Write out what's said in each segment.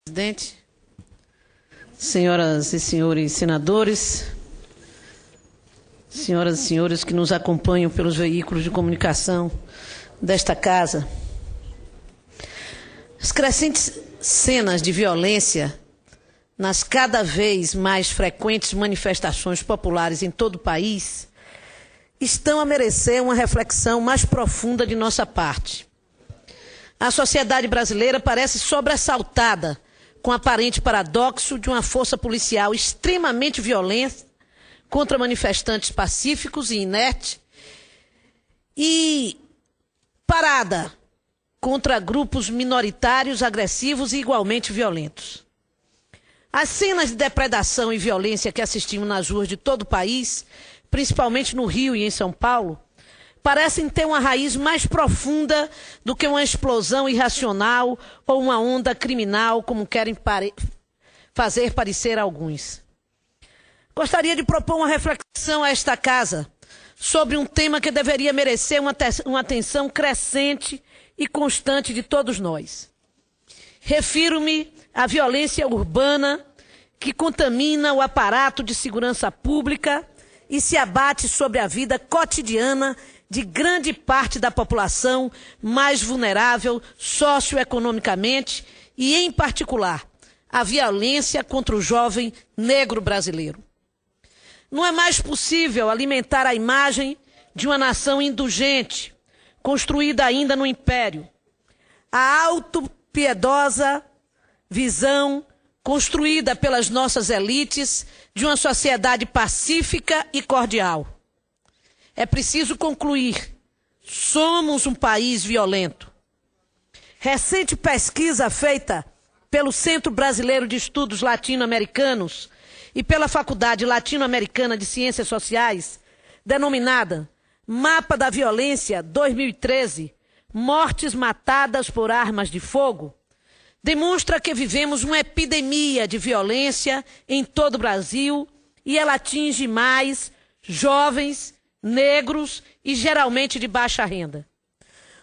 Presidente, senhoras e senhores senadores, senhoras e senhores que nos acompanham pelos veículos de comunicação desta casa, as crescentes cenas de violência nas cada vez mais frequentes manifestações populares em todo o país estão a merecer uma reflexão mais profunda de nossa parte. A sociedade brasileira parece sobressaltada com o aparente paradoxo de uma força policial extremamente violenta contra manifestantes pacíficos e inertes e parada contra grupos minoritários, agressivos e igualmente violentos. As cenas de depredação e violência que assistimos nas ruas de todo o país, principalmente no Rio e em São Paulo, parecem ter uma raiz mais profunda do que uma explosão irracional ou uma onda criminal, como querem fazer parecer alguns. Gostaria de propor uma reflexão a esta casa sobre um tema que deveria merecer uma atenção crescente e constante de todos nós. Refiro-me à violência urbana que contamina o aparato de segurança pública e se abate sobre a vida cotidiana de grande parte da população mais vulnerável socioeconomicamente e, em particular, a violência contra o jovem negro brasileiro. Não é mais possível alimentar a imagem de uma nação indulgente, construída ainda no Império. A autopiedosa visão construída pelas nossas elites de uma sociedade pacífica e cordial. É preciso concluir: somos um país violento. Recente pesquisa feita pelo Centro Brasileiro de Estudos Latino-Americanos e pela Faculdade Latino-Americana de Ciências Sociais, denominada Mapa da Violência 2013, Mortes Matadas por Armas de Fogo, demonstra que vivemos uma epidemia de violência em todo o Brasil e ela atinge mais jovens, negros e geralmente de baixa renda.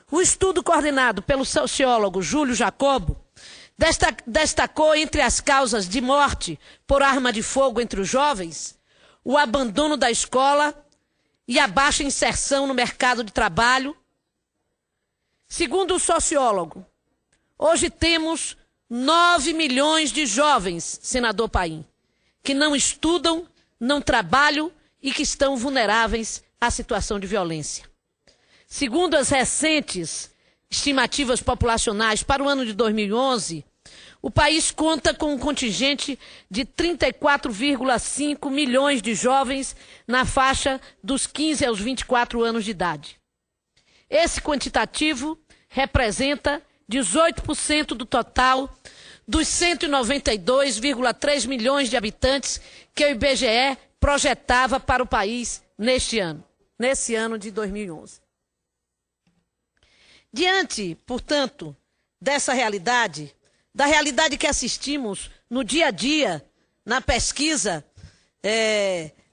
O estudo coordenado pelo sociólogo Júlio Jacobo destacou entre as causas de morte por arma de fogo entre os jovens o abandono da escola e a baixa inserção no mercado de trabalho. Segundo o sociólogo, hoje temos 9 milhões de jovens, senador Paim, que não estudam, não trabalham e que estão vulneráveis à situação de violência. Segundo as recentes estimativas populacionais para o ano de 2011, o país conta com um contingente de 34,5 milhões de jovens na faixa dos 15 aos 24 anos de idade. Esse quantitativo representa 18% do total dos 192,3 milhões de habitantes que o IBGE projetava para o país nesse ano de 2011. Diante, portanto, dessa realidade, da realidade que assistimos no dia a dia, na pesquisa,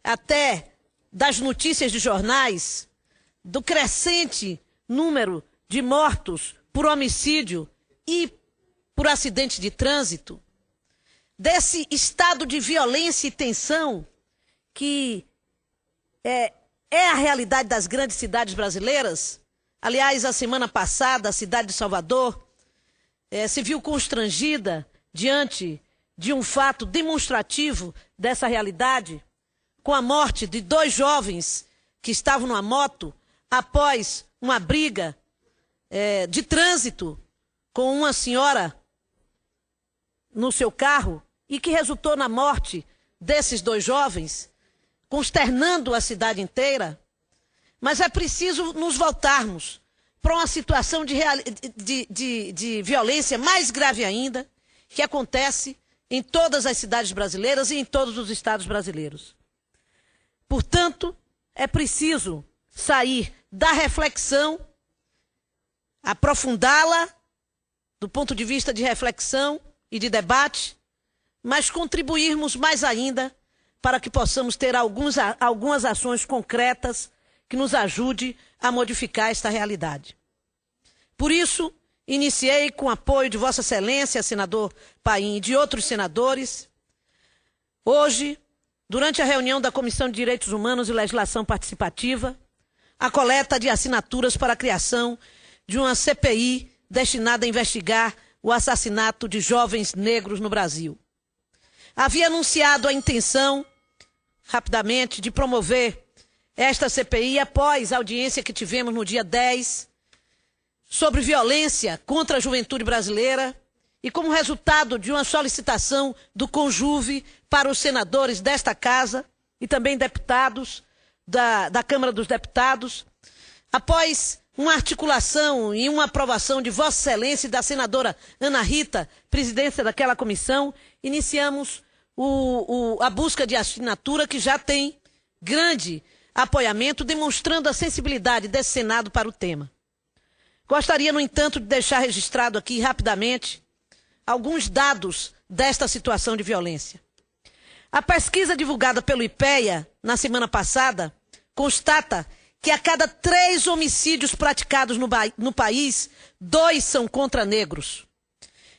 até das notícias de jornais, do crescente número de mortos por homicídio e por acidente de trânsito, desse estado de violência e tensão que é a realidade das grandes cidades brasileiras. Aliás, a semana passada, a cidade de Salvador se viu constrangida diante de um fato demonstrativo dessa realidade, com a morte de 2 jovens que estavam numa moto após uma briga de trânsito com uma senhora no seu carro e que resultou na morte desses 2 jovens, consternando a cidade inteira. Mas é preciso nos voltarmos para uma situação de violência mais grave ainda, que acontece em todas as cidades brasileiras e em todos os estados brasileiros. Portanto, é preciso sair da reflexão, aprofundá-la do ponto de vista de reflexão e de debate, mas contribuirmos mais ainda para que possamos ter algumas ações concretas que nos ajude a modificar esta realidade. Por isso, iniciei com apoio de Vossa Excelência, senador Paim, e de outros senadores. Hoje, durante a reunião da Comissão de Direitos Humanos e Legislação Participativa, a coleta de assinaturas para a criação de uma CPI destinada a investigar o assassinato de jovens negros no Brasil. Havia anunciado a intenção, rapidamente, de promover esta CPI após a audiência que tivemos no dia 10 sobre violência contra a juventude brasileira e como resultado de uma solicitação do Conjuve para os senadores desta casa e também deputados da Câmara dos Deputados, após uma articulação e uma aprovação de Vossa Excelência e da senadora Ana Rita, presidência daquela comissão, iniciamos a busca de assinatura que já tem grande apoiamento, demonstrando a sensibilidade desse Senado para o tema. Gostaria, no entanto, de deixar registrado aqui rapidamente alguns dados desta situação de violência. A pesquisa divulgada pelo IPEA na semana passada constata que a cada 3 homicídios praticados no país, 2 são contra negros.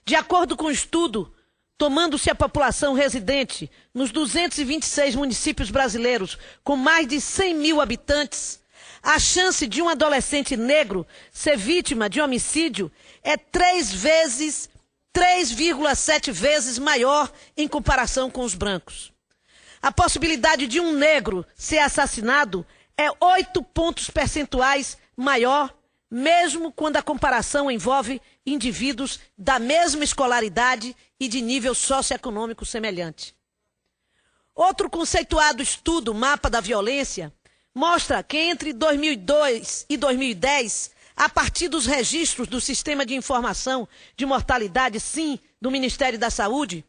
De acordo com o estudo, tomando-se a população residente nos 226 municípios brasileiros com mais de 100 mil habitantes, a chance de um adolescente negro ser vítima de homicídio é 3,7 vezes maior em comparação com os brancos. A possibilidade de um negro ser assassinado é 8 pontos percentuais maior, mesmo quando a comparação envolve indivíduos da mesma escolaridade e de nível socioeconômico semelhante. Outro conceituado estudo, Mapa da Violência, mostra que entre 2002 e 2010, a partir dos registros do Sistema de Informação de Mortalidade, SIM, do Ministério da Saúde,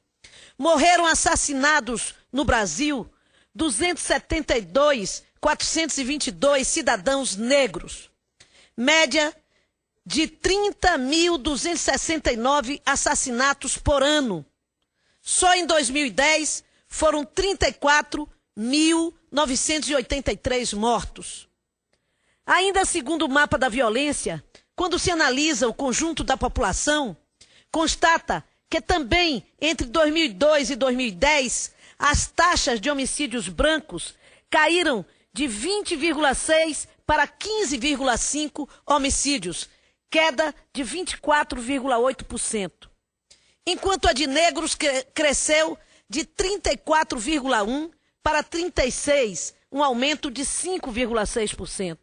morreram assassinados no Brasil 272.422 cidadãos negros, média de 30.269 assassinatos por ano. Só em 2010 foram 34.983 mortos. Ainda segundo o Mapa da Violência, quando se analisa o conjunto da população, constata que também entre 2002 e 2010, as taxas de homicídios brancos caíram de 20,6 para 15,5 homicídios, queda de 24,8%. Enquanto a de negros cresceu de 34,1 para 36, um aumento de 5,6%.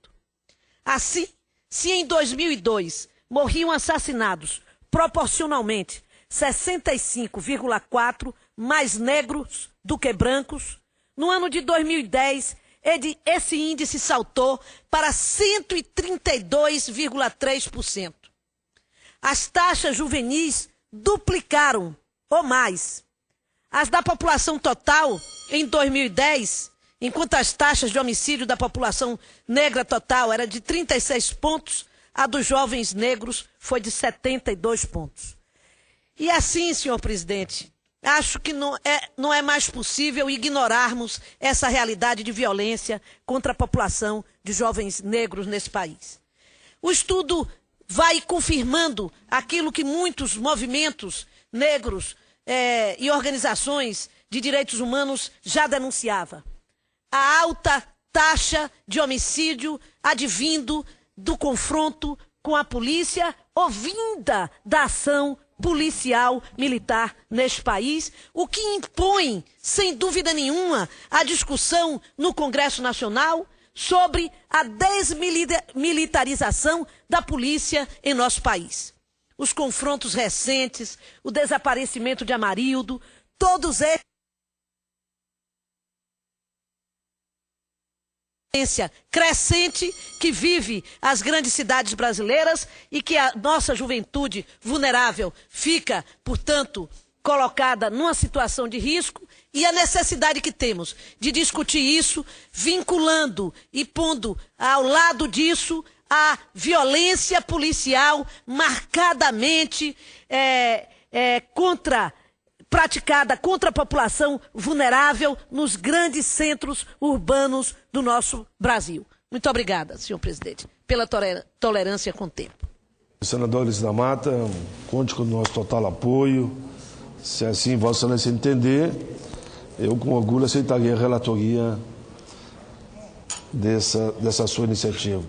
Assim, se em 2002 morriam assassinados proporcionalmente 65,4 mais negros do que brancos, no ano de 2010 esse índice saltou para 132,3%. As taxas juvenis duplicaram ou mais. As da população total, em 2010, enquanto as taxas de homicídio da população negra total era de 36 pontos, a dos jovens negros foi de 72 pontos. E assim, senhor presidente, acho que não é mais possível ignorarmos essa realidade de violência contra a população de jovens negros nesse país. O estudo vai confirmando aquilo que muitos movimentos negros e organizações de direitos humanos já denunciavam. A alta taxa de homicídio advindo do confronto com a polícia ou vinda da ação policial militar neste país, o que impõe, sem dúvida nenhuma, a discussão no Congresso Nacional sobre a desmilitarização da polícia em nosso país. Os confrontos recentes, o desaparecimento de Amarildo, todos eles crescente que vive as grandes cidades brasileiras e que a nossa juventude vulnerável fica, portanto, colocada numa situação de risco, e a necessidade que temos de discutir isso, vinculando e pondo ao lado disso a violência policial marcadamente praticada contra a população vulnerável nos grandes centros urbanos do nosso Brasil. Muito obrigada, senhor presidente, pela tolerância com o tempo. Senador Ulisses da Mata, conte com o nosso total apoio. Se assim Vossa Excelência entender, eu com orgulho aceitaria a relatoria dessa sua iniciativa.